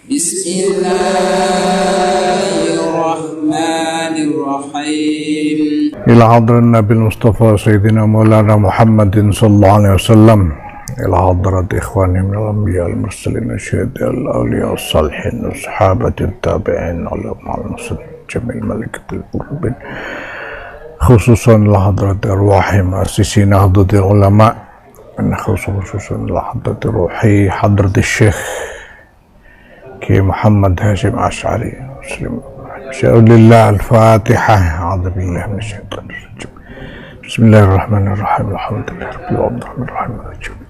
Bismillahirrahmanirrahim. Ila hadrat Nabi Mustafa Sayyidina Maulana Muhammadin sallallahu alaihi wasallam, ila hadrat ikhwani minal anbiya al mursalin asyhadu al awliya as-salihin ashabati tabi'in ulama al-muslimin jamil malikatul qurubin, khususan ila hadrat arwahim asisina hadrat ulama, khususan ila hadrat ruhi hadrat Syekh Ki Muhammad Hashim Ash'ari Muslim. Bismillah al-Fatihah. A'udzu billahi minasyaitonir rajim. Bismillahirrahmanirrahim. Alhamdulillahirabbil alamin arrahmanir rahim.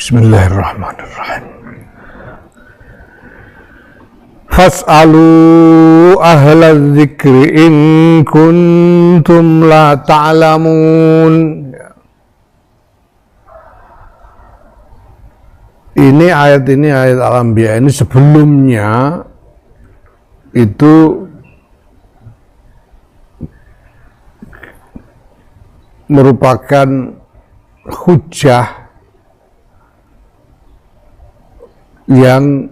Bismillahirrahmanirrahim. Fas'alu ahla dzikri in kuntum la ta'lamun. Ini ayat Al-Anbiya ini sebelumnya itu merupakan hujjah yang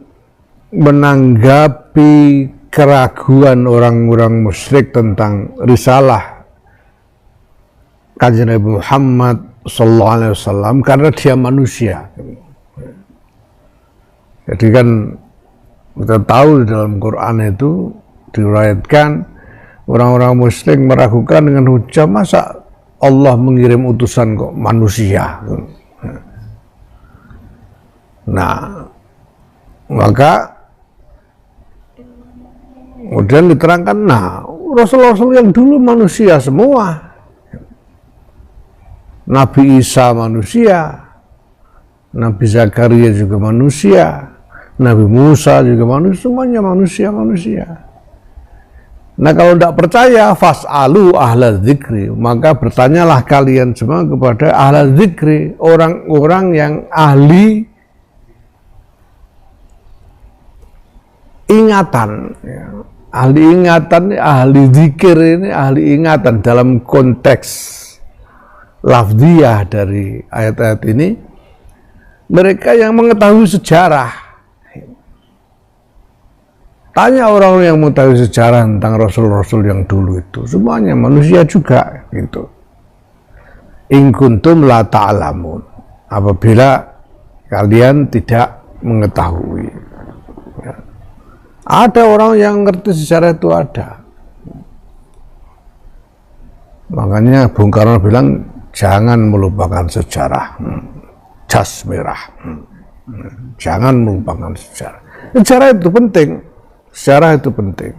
menanggapi keraguan orang-orang musyrik tentang risalah Kanjeng Nabi Muhammad sallallahu alaihi wasallam karena dia manusia. Jadi kan kita tahu di dalam Quran itu diriwayatkan orang-orang musyrik meragukan dengan hujah, masa Allah mengirim utusan kok manusia. Nah, maka kemudian diterangkan, nah Rasul-Rasul yang dulu manusia semua, Nabi Isa manusia, Nabi Zakaria juga manusia, Nabi Musa juga manusia, semuanya manusia. Nah kalau tidak percaya, fas'alu ahla dzikri, maka bertanyalah kalian semua kepada ahla dzikri, orang-orang yang ahli ingatan, ya. Ahli ingatan, ahli zikir ini ahli ingatan dalam konteks lafziyah dari ayat-ayat ini, mereka yang mengetahui sejarah. Tanya orang yang mengetahui sejarah tentang rasul-rasul yang dulu itu, semuanya manusia juga gitu. In kuntum la ta'lamun, apabila kalian tidak mengetahui. Ya. Ada orang yang ngerti sejarah itu, ada. Makanya Bung Karno bilang jangan melupakan sejarah. Jas merah. Jangan melupakan sejarah. Sejarah itu penting. Sejarah itu penting.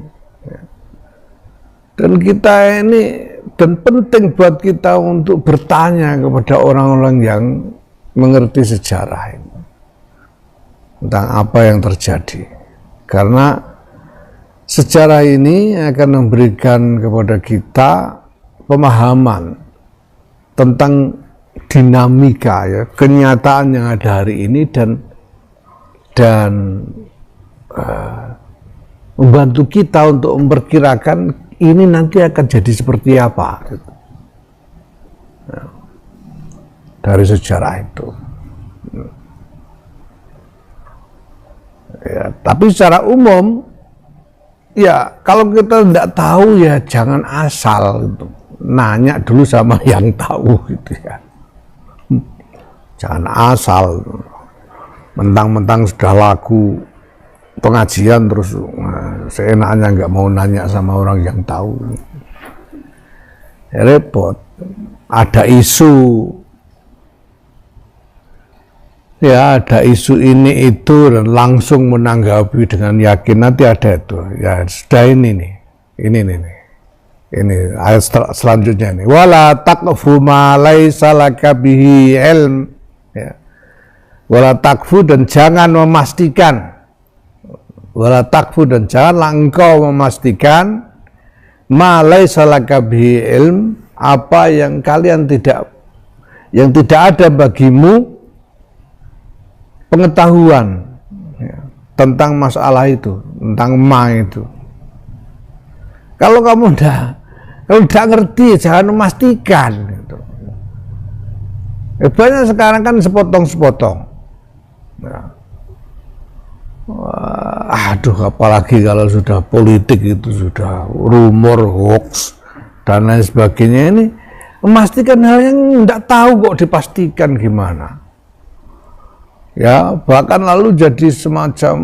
Dan kita ini, dan penting buat kita untuk bertanya kepada orang-orang yang mengerti sejarah ini tentang apa yang terjadi. Karena sejarah ini akan memberikan kepada kita pemahaman tentang dinamika, ya, kenyataan yang ada hari ini, dan membantu kita untuk memperkirakan ini nanti akan jadi seperti apa gitu. Nah, dari sejarah itu. Ya, tapi secara umum, ya kalau kita tidak tahu ya jangan asal gitu. Nanya dulu sama yang tahu gitu ya. Jangan asal mentang-mentang sudah laku pengajian terus seenaknya nggak mau nanya sama orang yang tahu. Ya, repot. Ada isu, ya ada isu ini itu, dan langsung menanggapi dengan yakin nanti ada itu. Ya sudah ini ayat selanjutnya ini. Wala taqfu ma laisa laka bihi ilm. Ya. Wala taqfu, dan jangan memastikan. Wala taqfu, dan janganlah engkau memastikan ma laisa laka bihi ilm, apa yang tidak ada bagimu pengetahuan, ya, tentang masalah itu, tentang ma itu. Kalau kamu Kalau tidak ngerti jangan memastikan gitu. Banyak sekarang kan sepotong-sepotong. Ya. Aduh, apalagi kalau sudah politik itu sudah rumor, hoax dan lain sebagainya, ini memastikan hal yang tidak tahu kok dipastikan gimana. Ya, bahkan lalu jadi semacam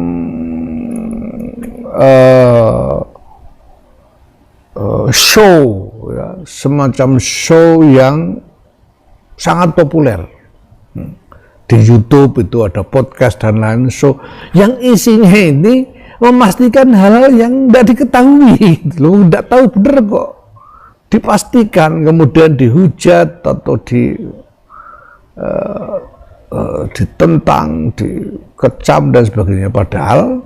show, ya, semacam show yang sangat populer. Di YouTube itu ada podcast dan lain show yang isinya ini memastikan hal-hal yang tidak diketahui, lo tidak tahu benar kok dipastikan, kemudian dihujat atau ditentang, dikecam dan sebagainya, padahal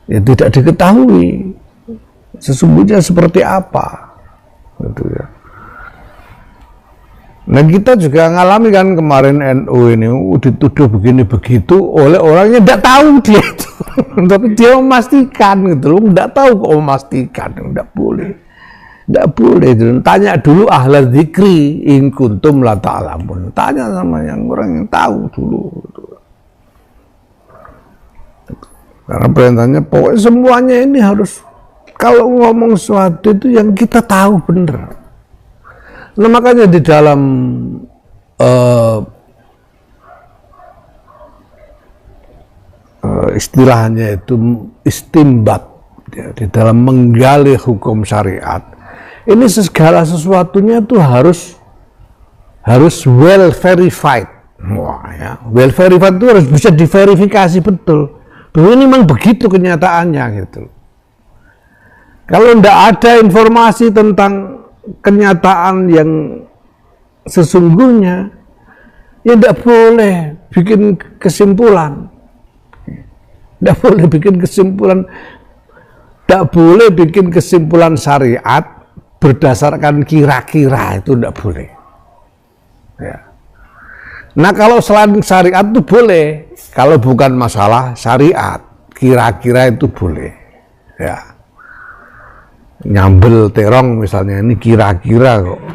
ya tidak diketahui sesungguhnya seperti apa, gitu ya. Nah, kita juga ngalami kan kemarin NU ini dituduh begini begitu oleh orang yang tidak tahu dia itu, tapi dia memastikan gitu loh, tidak tahu kok memastikan, tidak boleh. Tidak boleh, tanya dulu ahla dzikri in kuntum la ta'lamun. Tanya sama yang orang yang tahu dulu. Karena perintahnya pokoknya semuanya ini harus, kalau ngomong sesuatu itu yang kita tahu benar. Nah, makanya di dalam istilahnya itu istimbat, ya, di dalam menggali hukum syariat. Ini segala sesuatunya itu harus well verified. Wah, ya. Well verified itu harus bisa diverifikasi betul. Bahwa ini memang begitu kenyataannya gitu. Kalau tidak ada informasi tentang kenyataan yang sesungguhnya, ya tidak boleh bikin kesimpulan. Tidak boleh bikin kesimpulan. Tidak boleh bikin kesimpulan syariat berdasarkan kira-kira, itu tidak boleh. Ya. Nah, kalau selain syariat itu boleh, kalau bukan masalah syariat, kira-kira itu boleh. Ya. Nyambel terong misalnya, ini kira-kira kok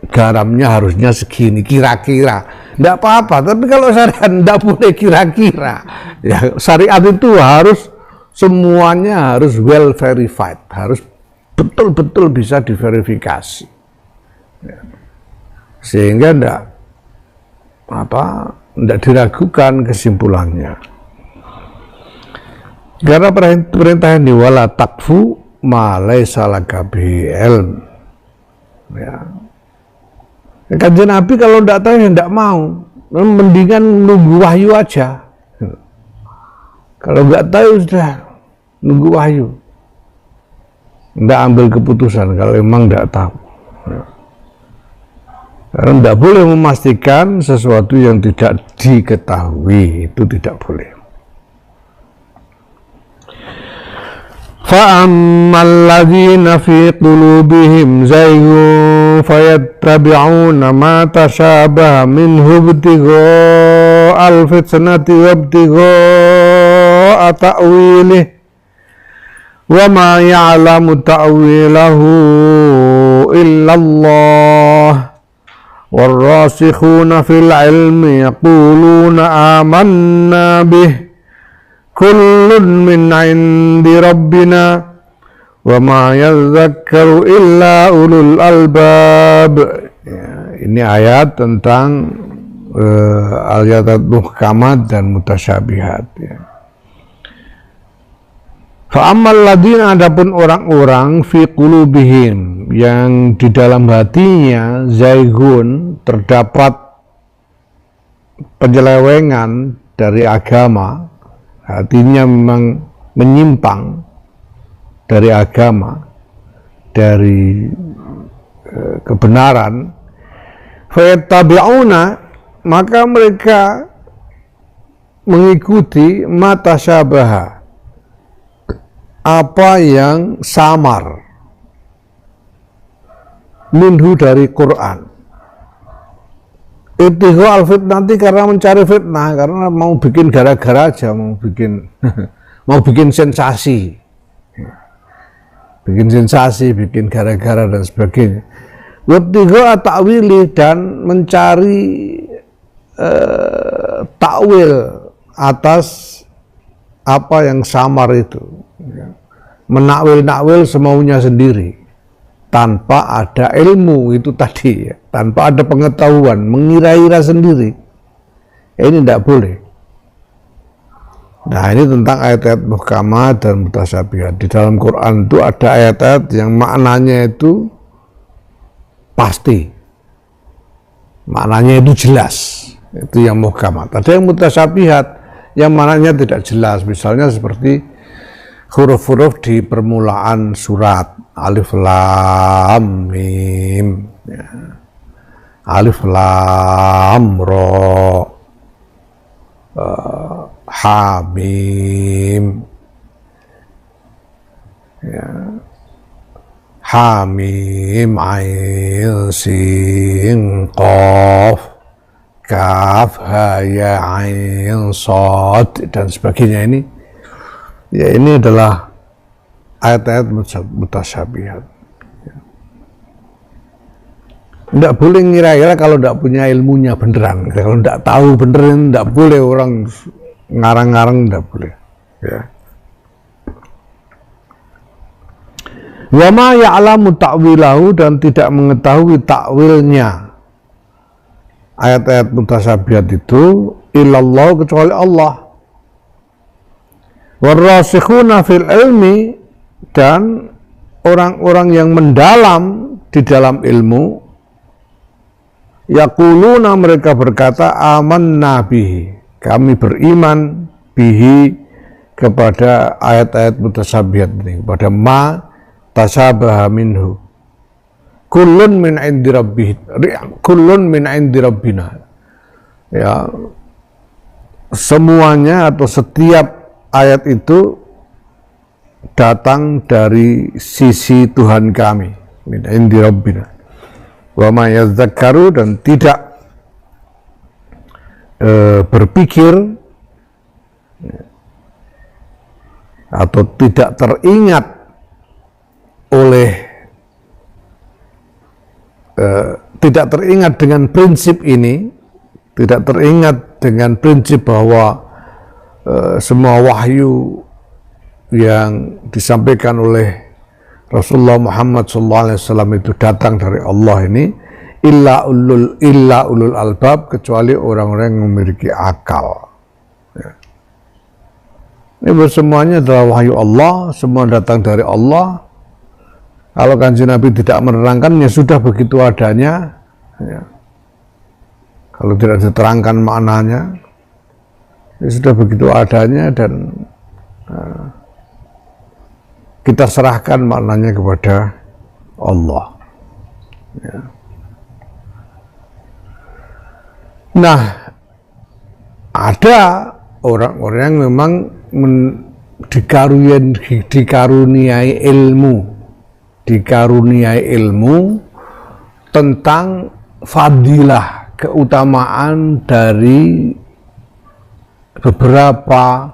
garamnya harusnya segini, kira-kira, tidak apa-apa. Tapi kalau syariat tidak boleh kira-kira. Ya, syariat itu harus semuanya harus well verified, harus betul-betul bisa diverifikasi, ya. Sehingga tidak diragukan kesimpulannya. Karena perintah ini wala takfu ma laisa laka bihi ilm, ya. Kanjeng Nabi kalau tidak tahu ya tidak mau, mendingan nunggu wahyu aja. Kalau nggak tahu sudah nunggu wahyu, tidak ambil keputusan kalau memang tidak tahu. Karena tidak boleh memastikan sesuatu yang tidak diketahui, itu tidak boleh. فَأَمَّا الَّذِينَ فِي قُلُوبِهِمْ زَيْغٌ فَيَتَّبِعُونَ مَا تَشَابَهَ مِنْهُ ابْتِغَاءَ الْفِتْنَةِ وَابْتِغَاءَ تَأْوِيلِهِ وَمَا يَعْلَمُ تَأْوِيلَهُ إِلَّا اللَّهُ وَالرَّاسِخُونَ فِي الْعِلْمِ يَقُولُونَ آمَنَّا بِهِ kullun min indi rabbina wa ma yadhakkaru illa ulul albab. Ya, ini ayat tentang ayat muhkamat dan mutasyabihat, ya. Fa ammal ladina, adapun orang-orang fi qulubihim yang di dalam hatinya zaigun, terdapat penyelewengan dari agama, hatinya memang menyimpang dari agama, dari kebenaran, fayattabi'una, maka mereka mengikuti mata syabaha, apa yang samar, minhu dari Quran. Ibtigha al-fitnati, karena mencari fitnah, karena mau bikin gara-gara aja, mau bikin sensasi. bikin sensasi, bikin gara-gara dan sebagainya. Wabtigha ta'wili, dan mencari takwil atas apa yang samar itu, menakwil-nakwil semaunya sendiri tanpa ada ilmu itu tadi, tanpa ada pengetahuan, mengira-ira sendiri. Ini tidak boleh. Nah, ini tentang ayat-ayat muhkamat dan mutasyabihat. Di dalam Quran itu ada ayat-ayat yang maknanya itu pasti, maknanya itu jelas, itu yang muhkamat. Ada yang mutasyabihat yang maknanya tidak jelas, misalnya seperti huruf-huruf di permulaan surat, alif lam mim, alif lam ra, ha mim, ha mim ain sin qaf kaf ha ya ain sad dan sebagainya. Ini ya, ini adalah ayat-ayat mutasyabihat. Tidak boleh ngira-ngira kalau tidak punya ilmunya beneran. Kalau tidak tahu beneran, tidak boleh orang ngarang-ngarang, tidak boleh. Ya. Wa ma ya'lamu ta'wilahu, dan tidak mengetahui takwilnya ayat-ayat mutasyabihat itu illallah, kecuali Allah. Warrasikhuna fil ilmi, dan orang-orang yang mendalam di dalam ilmu, yaquluna, mereka berkata, amanna bihi, kami beriman bihi, kepada ayat-ayat mutasyabihat ini, kepada ma tasyabaha minhu, kullun min indi rabbih, kullun min indi rabbina, ya, semuanya atau setiap ayat itu datang dari sisi Tuhan kami, min indi rabbina, wa ma yadzakkaru, dan tidak berpikir atau tidak teringat oleh tidak teringat dengan prinsip ini, tidak teringat dengan prinsip bahwa semua wahyu yang disampaikan oleh Rasulullah Muhammad SAW itu datang dari Allah ini, illa ulul albab, kecuali orang-orang yang memiliki akal. Ya. Ini semuanya adalah wahyu Allah, semua datang dari Allah. Kalau Kanjeng Nabi tidak menerangkannya, sudah begitu adanya. Ya. Kalau tidak diterangkan maknanya, ya sudah begitu adanya, dan kita serahkan maknanya kepada Allah. Ya. Nah, ada orang-orang yang memang dikaruniai ilmu tentang fadilah, keutamaan dari beberapa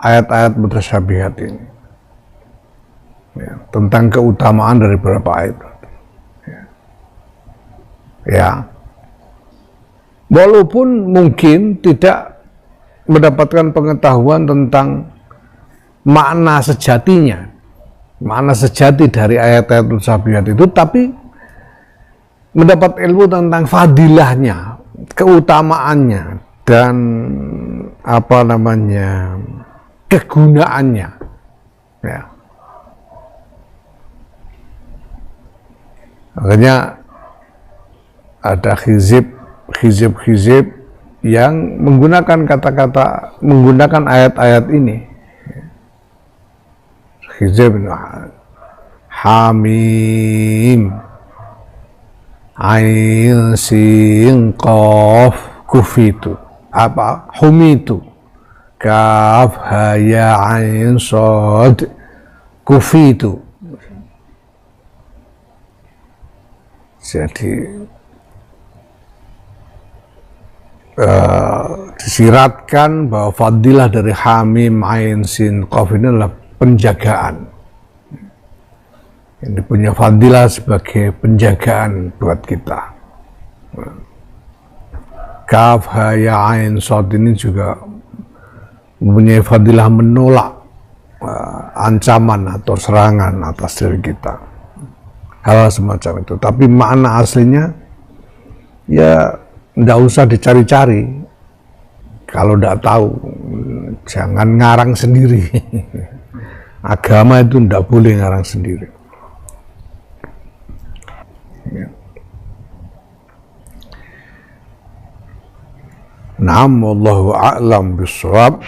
ayat-ayat mutasyabihat ini, ya, tentang keutamaan dari beberapa ayat. Ya, walaupun mungkin tidak mendapatkan pengetahuan tentang makna sejatinya, makna sejati dari ayat-ayat mutasyabihat itu, tapi mendapat ilmu tentang fadilahnya, keutamaannya, dan apa namanya, kegunaannya. Ya. Makanya ada hizib yang menggunakan kata-kata, menggunakan ayat-ayat ini. Hizib hamim ain sin qaf kufitu, apa humitu, kaf ha ya ain sad kufitu. Jadi disiratkan bahwa fadilah dari hamim ain sin qaf ini adalah penjagaan. Ini punya fadilah sebagai penjagaan buat kita. Kaf, ha, ya, ain, shad ini juga mempunyai fadilah menolak ancaman atau serangan atas diri kita. Hal semacam itu. Tapi makna aslinya ya tidak usah dicari-cari. Kalau tidak tahu, jangan ngarang sendiri. Agama itu tidak boleh ngarang sendiri. Ya. Naam, wallahu a'lam bishawab.